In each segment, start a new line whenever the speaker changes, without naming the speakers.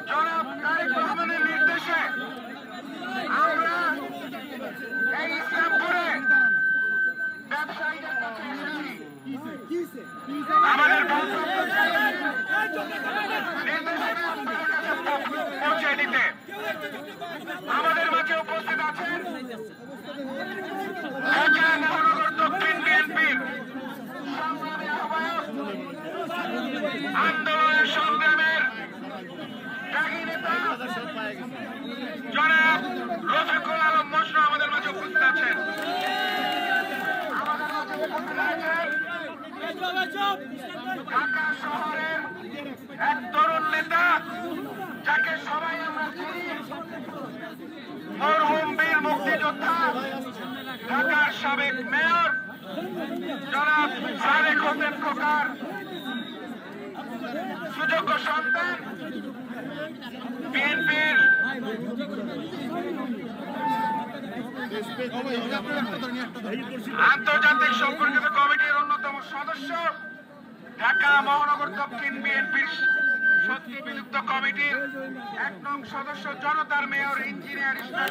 জনাব তারেক রহমানের নির্দেশে আমরা এই ইসলামপুরে ব্যবসায়ীদের কাছে এসেছি আমাদের পৌঁছে দিতে। আমাদের মাঝে উপস্থিত আছেন ঢাকা মহানগর দক্ষিণ বিএনপির সংগ্রামী আহ্বায়ক, আন্দোলনের সংগ্রামের ত্যাগী নেতা জনাব রফিকুল আলম মজনু আমাদের মাঝে উপস্থিত আছেন। আমাদের মাঝে উপস্থিত আছেন ঢাকা শহরের এক তরুণ নেতা, যাকে সবাই আমরা চিনি, মরহুম বীর মুক্তিযোদ্ধা, ঢাকার সাবেক মেয়র জনাব সাদেক হোসেন খোকার সুযোগ্য সন্তান, বিএনপির আন্তর্জাতিক সম্পর্কিত কমিটির অন্যতম সদস্য, ঢাকা মহানগর দক্ষিণ বিএনপির সত্যি বিলুপ্ত কমিটির ১ নং সদস্য, জনতার মেয়র ইঞ্জিনিয়ার ইসলাম।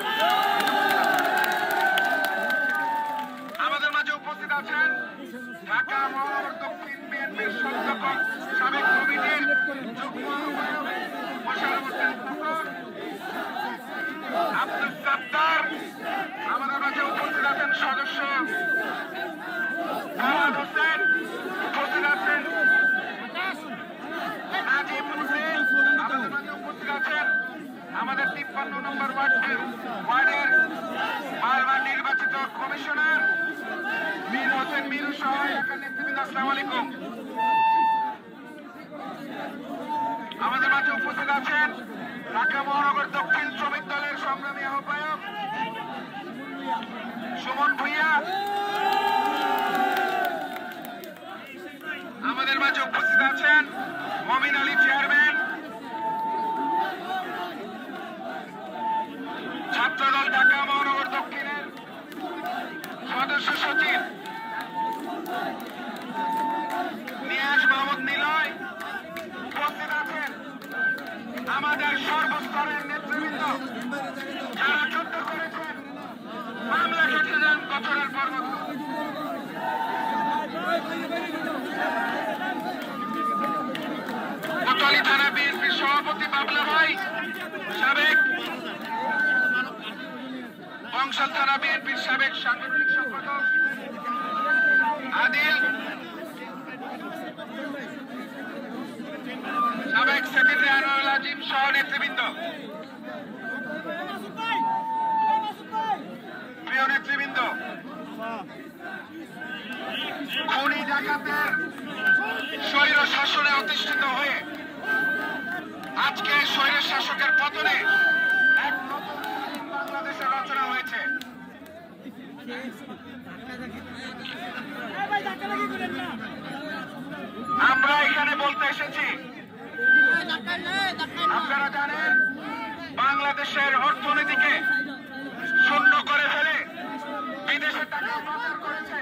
আমাদের মাঝে উপস্থিত আছেন ঢাকা মহানগর দক্ষিণ বিএনপির সাবেক কমিটির যুগ্ম আহ্বায়ক মোশাররফ হোসেন খোকন, আব্দুল সাত্তার। আমাদের মাঝে উপস্থিত আছেন সদস্য ফারাদ হোসেন, উপস্থিত আছেন নাজিম হোসেন। আমাদের মাঝে উপস্থিত আছেন আমাদের ৫৩ নম্বর ওয়ার্ডের বারবার নির্বাচিত কমিশনার মীর হোসেন মীরু সহ এলাকার নেতৃবৃন্দ। আসসালামু আলাইকুম। আমাদের মাঝে উপস্থিত আছেন ঢাকা মহানগর দক্ষিণ শ্রমিক দলের সংগ্রামী আহ্বায়ক সুমন ভূঁইয়া। আমাদের মাঝে উপস্থিত আছেন মমিন আলী চেয়ারম্যান, ছাত্রদল ঢাকা মহানগর দক্ষিণের সদস্য সচিব নিয়াজ মাহমুদ নিলয়। উপস্থিত আছেন আমাদের সর্বস্তরের নেতৃবৃন্দ, যারা যুদ্ধ করেছেন, মামলা খেটেছেন বছরের পর বছর। কোতোয়ালি থানা বিএনপির সভাপতি বাবলা ভাই, সাবেক বংশাল থানা বিএনপির সাবেক সাংগঠনিক সম্পাদক আদিল, সাবেক সেক্রেটারি আনোয়ারুল আজিম সহ নেতৃবৃন্দ, প্রিয় নেতৃবৃন্দ, খুনি ডাকাতের স্বৈর শাসনে অধিষ্ঠিত হয়ে আজকে স্বৈর শাসকের পতনে এক নতুন বাংলাদেশের রচনা হয়েছে। আমরা এখানে বলতে এসেছি, আপনারা জানেন বাংলাদেশের অর্থনীতিকে শূন্য করে ফেলে বিদেশে টাকা পাচার করেছে।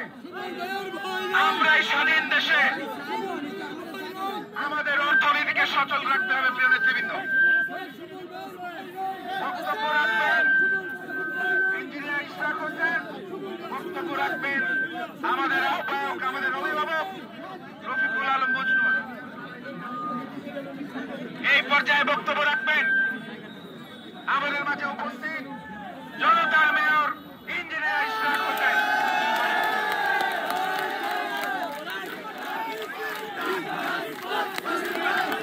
আমরা এই স্বাধীন দেশে আমাদের অর্থনীতিকে সচল রাখতে হবে। প্রিয় নেতৃবৃন্দ, বক্তব্য রাখবেন ইঞ্জিনিয়ার ইশরাক হোসেন, বক্তব্য রাখবেন আমাদের আহ্বায়ক, আমাদের অভিভাবক রফিকুল আলম মজনু। এই পর্যায়ে বক্তব্য রাখবেন আমাদের মাঝে উপস্থিত জনতার মেয়র ইঞ্জিনিয়ার ইশরাক হোসেন।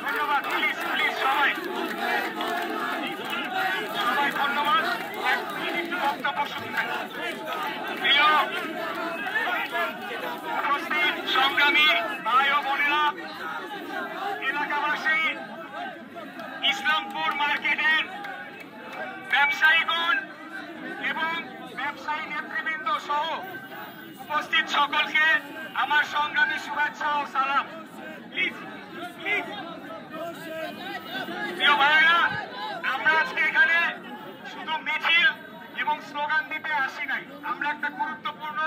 ধন্যবাদ। প্লিজ সবাই ধন্যবাদ। বক্তব্য শুনবেন। প্রিয় উপস্থিত সংগ্রামী ভাই ও বোনেরা, এলাকাবাসী, ইসলামপুর মার্কেটের ব্যবসায়ীগণ এবং ব্যবসায়ী নেতৃবৃন্দ সহ উপস্থিত সকলকে আমার সংগ্রামী শুভেচ্ছা ও সালাম। প্রিয় ভাইরা, আমরা আজকে এখানে শুধু মিছিল এবং স্লোগান দিতে আসি নাই, আমরা একটা গুরুত্বপূর্ণ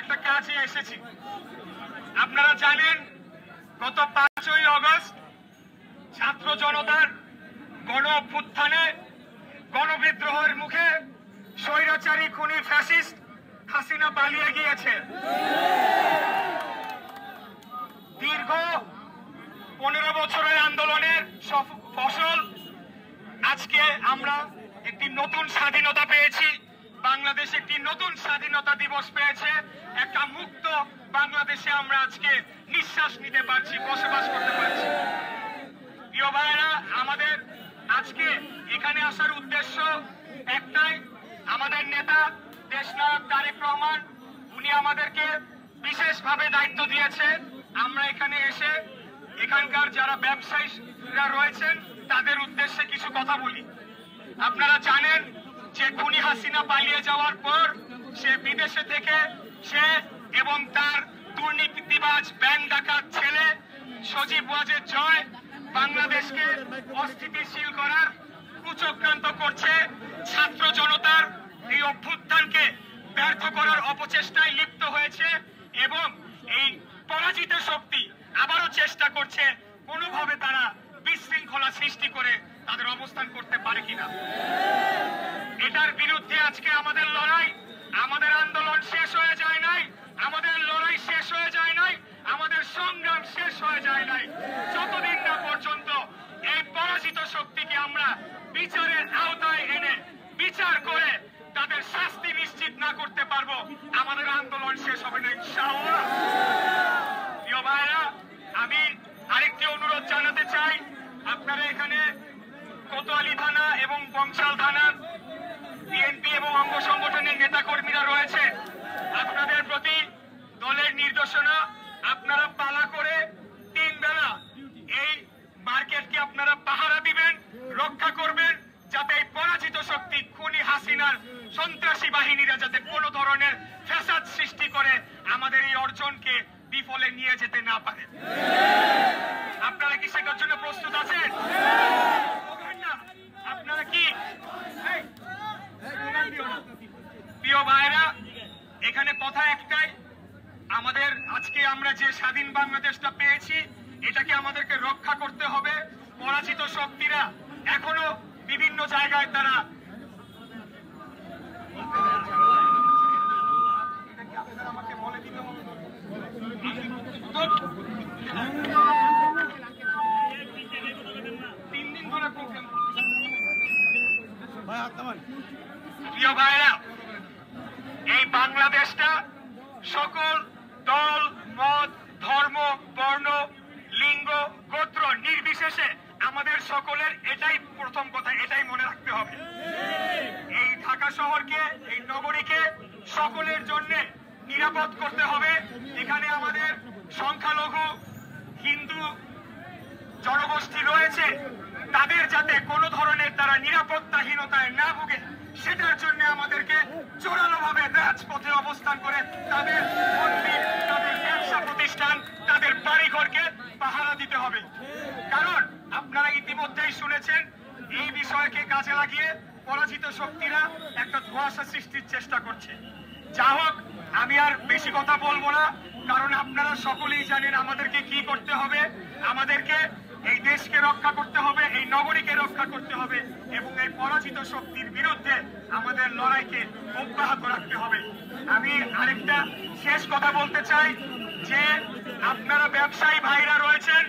একটা কাজে এসেছি। আপনারা জানেন গত 5ই আগস্ট ছাত্র জনতার গণ অভ্যুত্থানে গণবিদ্রোহের মুখে স্বৈরাচারী খুনি ফ্যাসিস্ট হাসিনা পালিয়ে গিয়েছে। দীর্ঘ 15 বছরের আন্দোলনের ফসল আজকে আমরা একটি নতুন স্বাধীনতা পেয়েছি। বাংলাদেশ একটি নতুন স্বাধীনতা দিবস পেয়েছে। একটা মুক্ত বাংলাদেশে আমরা আজকে নিঃশ্বাস নিতে পারছি, বসবাস করতে পারছি। প্রিয় ভাইরা, আমাদের আজকে এখানে আসার উদ্দেশ্য একটাই, আমাদের নেতা দেশনায়ক তারেক রহমান উনি আমাদেরকে বিশেষভাবে দায়িত্ব দিয়েছে আমরা এখানে এসে এখানকার যারা ব্যবসায়ীরা রয়েছেন তাদের উদ্দেশ্যে কিছু কথা বলি। আপনারা জানেন যে খুনি হাসিনা পালিয়ে যাওয়ার পর সে বিদেশে থেকে সে এবং তার দুর্নীতিবাজ ব্যাংক ডাকাত ছেলে সজীব ওয়াজেদ জয় বাংলাদেশকে অস্থিতিশীল করার কুচক্রান্ত করছে। ছাত্র জনতার এই অভ্যুত্থানকে ব্যর্থ করার অপচেষ্টায় লিপ্ত হয়েছে এবং এই পরাজিত শক্তি আবারও চেষ্টা করছে কোনোভাবে তারা বিশৃঙ্খলা সৃষ্টি করে তাদের অবস্থান করতে পারে কিনা। এটার বিরুদ্ধে আজকে আমাদের লড়াই, আমাদের আন্দোলন শেষ হয়ে যায় নাই, আমাদের লড়াই শেষ হয়ে যায় নাই, আমাদের সংগ্রাম শেষ হয়ে যায় নাই যতদিন না পর্যন্ত এই পরাজিত শক্তিকে আমরা বিচারের আওতায় এনে বিচার করে তাদের শাস্তি নিশ্চিত না করতে পারবো, আমাদের আন্দোলন শেষ হবে না ইনশাআল্লাহ। প্রিয় ভাইরা, আমি আরেকটি অনুরোধ জানাতে চাই, আপনারা এখানে কোতোয়ালি থানা এবং বংশাল থানার বিএনপি এবং অঙ্গ সংগঠনের নেতা কর্মীরা রয়েছে। আপনাদের প্রতি দলের নির্দেশনা, আপনারা পালা করে 3 বেলা এই মার্কেটকে আপনারা পাহারা দিবেন, রক্ষা করবেন, যাতে এই পরাজিত শক্তি খুনি হাসিনার সন্ত্রাসী বাহিনীরা যাতে কোনো ধরনের ফ্যাসাদ সৃষ্টি করে আমাদের এই অর্জনকে বিফলে নিয়ে যেতে না পারে। আপনারা কি সেটার জন্য প্রস্তুত আছেন? আপনারা কি? প্রিয় ভাইরা, এখানে কথা একটাই, আমাদের আজকে আমরা যে স্বাধীন বাংলাদেশটা পেয়েছি এটাকে আমাদেরকে রক্ষা করতে হবে। পরাজিত শক্তিরা এখনো বিভিন্ন জায়গায় তারা আমাকে বলে দিতে হবে 3 দিন ধরে প্রোগ্রাম। প্রিয় ভাইরা, এই বাংলাদেশটা সকল দল মত ধর্ম বর্ণ লিঙ্গ গোত্র নির্বিশেষে আমাদের সকলের এটাই প্রথম কথা, এটাই মনে রাখতে হবে। এই ঢাকা শহরকে, এই নগরীকে সকলের জন্য নিরাপদ করতে হবে। এখানে আমাদের সংখ্যালঘু হিন্দু জনগোষ্ঠী রয়েছে, তাদের যাতে কোনো ধরনের তারা নিরাপত্তাহীনতায় না ভোগে সেটার জন্য আমাদেরকে জোরালোভাবে রাজপথে অবস্থান করে তাদের মন্দির, তাদের ব্যবসা প্রতিষ্ঠান, তাদের বাড়িঘরকে পাহারা দিতে হবে। কারণ আপনারা ইতিমধ্যেই শুনেছেন এই বিষয়কে কাজে লাগিয়ে পরাজিত শক্তিরা একটা ধোঁয়াশা সৃষ্টির চেষ্টা করছে। যা হোক, আমি আর বেশি কথা বলবো না, কারণ আপনারা সকলেই জানেন আমাদেরকে কি করতে হবে। আমাদেরকে এই দেশকে রক্ষা করতে হবে, এই নগরীকে রক্ষা করতে হবে এবং এই পরাজিত শক্তির বিরুদ্ধে আমাদের লড়াইকে অব্যাহত রাখতে হবে। আমি আরেকটা শেষ কথা বলতে চাই যে আপনারা ব্যবসায়ী ভাইরা রয়েছেন,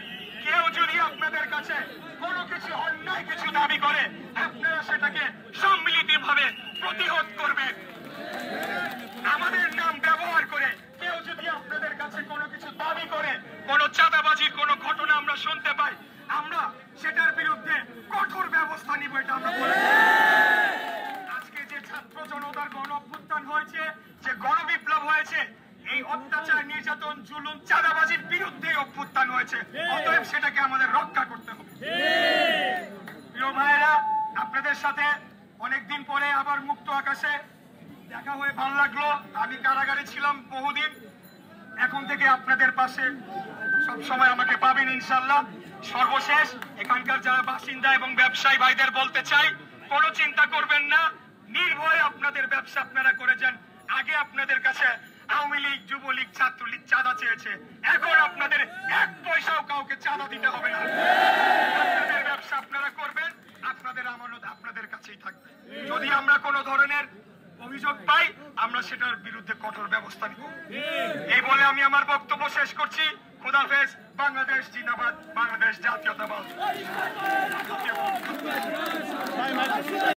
কেউ যদি আপনাদের কাছে কোনো কিছু অন্যায় কিছু দাবি করে আপনারা সেটাকে সম্মিলিতভাবে প্রতিহত করবেন। আমাদের নাম ব্যবহার করে কেউ যদি আপনাদের কাছে কোনো কিছু দাবি করে, কোনো চাঁদাবাজির কোনো ঘটনা আমরা শুনতে পাই, আমরা সেটার বিরুদ্ধে কঠোর ব্যবস্থা নিব, এটা আমরা বলে। আজকে যে ছাত্র জনতার গণ অভ্যুত্থান হয়েছে, যে গণবিপ্লব হয়েছে, এই অত্যাচার নির্যাতন জুলুম চাঁদাবাজির বিরুদ্ধে অভ্যুত্থান হয়েছে, অতএব সেটাকে আমাদের রক্ষা করতে হবে। প্রিয় ভাইয়েরা, আপনাদের সাথে অনেকদিন পরে আবার মুক্ত আকাশে দেখা হয়ে ভালো লাগলো। আমি কারাগারে ছিলাম বহুদিন, এখন থেকে আপনাদের পাশে সব সময় আমাকে পাবেন ইনশাল্লাহ। সর্বশেষ এখানকার যারা বাসিন্দা এবং ব্যবসায়ী ভাইদের বলতে চাই, কোনো চিন্তা করবেন না, নির্ভয়ে আপনাদের ব্যবসা আপনারা করে যান। আগে আপনাদের কাছে আওয়ামী লীগ, যুবলীগ, ছাত্রলীগ চাঁদা চেয়েছে, এখন আপনাদের এক পয়সাও কাউকে চাঁদা দিতে হবে না। আপনাদের ব্যবসা আপনারা করবেন, আপনাদের আমানত আপনাদের কাছেই থাকবে। যদি আমরা কোনো ধরনের অভিযোগ পাই, আমরা সেটার বিরুদ্ধে কঠোর ব্যবস্থা নিব। এই বলে আমি আমার বক্তব্য শেষ করছি। খোদাফেজ। বাংলাদেশ জিন্দাবাদ, বাংলাদেশ জাতীয়তাবাদ।